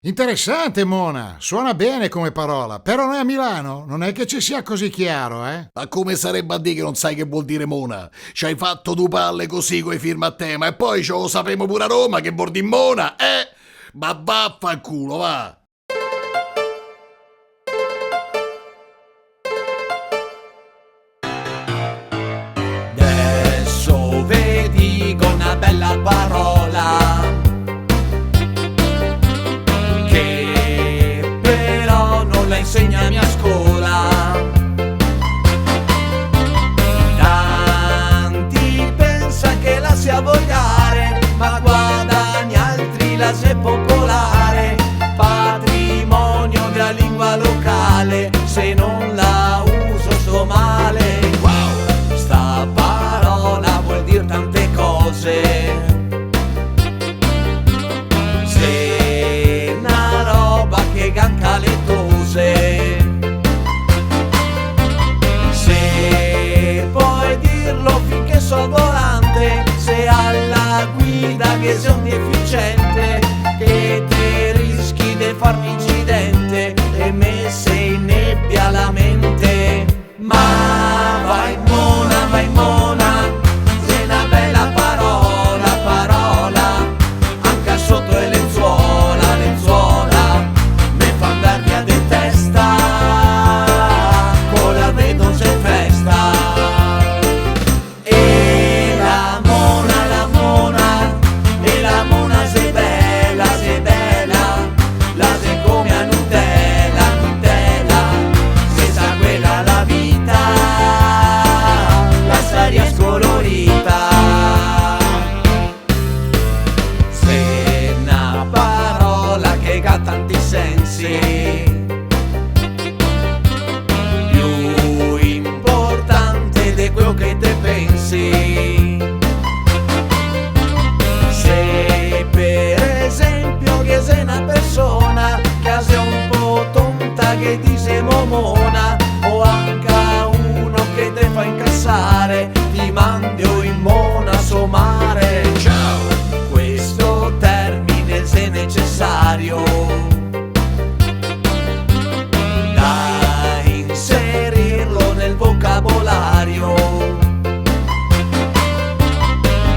Interessante, Mona, suona bene come parola, però noi a Milano non è che ci sia così chiaro, eh? Ma come sarebbe a dire che non sai che vuol dire Mona? Ci hai fatto due palle così coi firma a tema e poi ce lo sapemo pure a Roma che vuol dire Mona, eh? Ma vaffanculo, va! Adesso vedi con una bella parola che però non la insegnami a scuola. Tanti pensa che la sia volgare, ma guadagni altri la sia popolare. Patrimonio della lingua locale, se non la uso sto male. Wow, sta parola vuol dire tante cose. Se una roba che ganca le tose, se puoi dirlo finché so volante, se alla guida che sei un deficiente, che te rischi di farmi incidente e messe in nebbia la mente. Ma vai Mona, sei una bella parola, parola, anche sotto le lenzuola, lenzuola, me fa andar via di testa, con la vedo se festa. E la Mona, e la Mona sei bella, la sei come a Nutella, Nutella, se sa quella la vita, la storia scolorita. Se una parola che ha tanti sensi, più importante di quello che te pensi. Se per esempio che sei una persona che sei un po' tonta che ti sei momona, o anche uno che te fa incassare, ti mando in mona a somare. Ciao, questo termine se necessario da inserirlo nel vocabolario.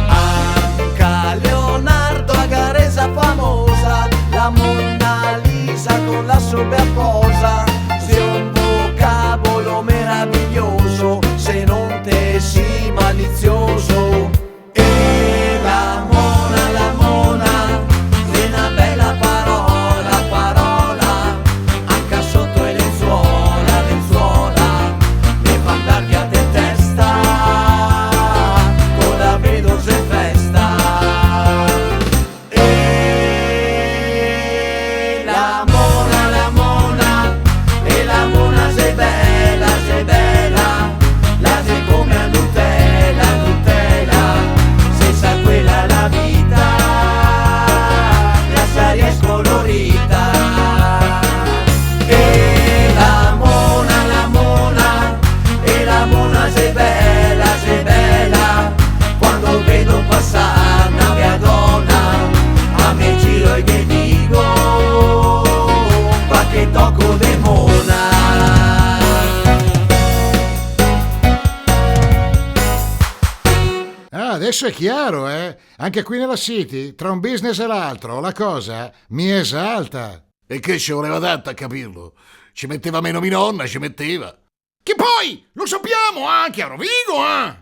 Anche Leonardo a Garesa famosa, la Monna Lisa con la sua posa, se un vocabolo meraviglioso, se non te si malizioso. E la Mona, è una bella parola, parola, anche sotto le lenzuola, lenzuola, mi fa andar via di testa, con la vedo se festa. E la Mona, e la Mona sei bella, la sei come a Nutella, Nutella, se sa quella la vita, la storia è scolorita. E la Mona, e la Mona sei bella, quando vedo passare una mia donna, a me giro e che dico, ma che tocco de Mona. Ah, adesso è chiaro, eh? Anche qui nella City, tra un business e l'altro, la cosa mi esalta. E che ci voleva tanto a capirlo? Ci metteva meno mia nonna, ci metteva. Che poi lo sappiamo anche a Rovigo, eh?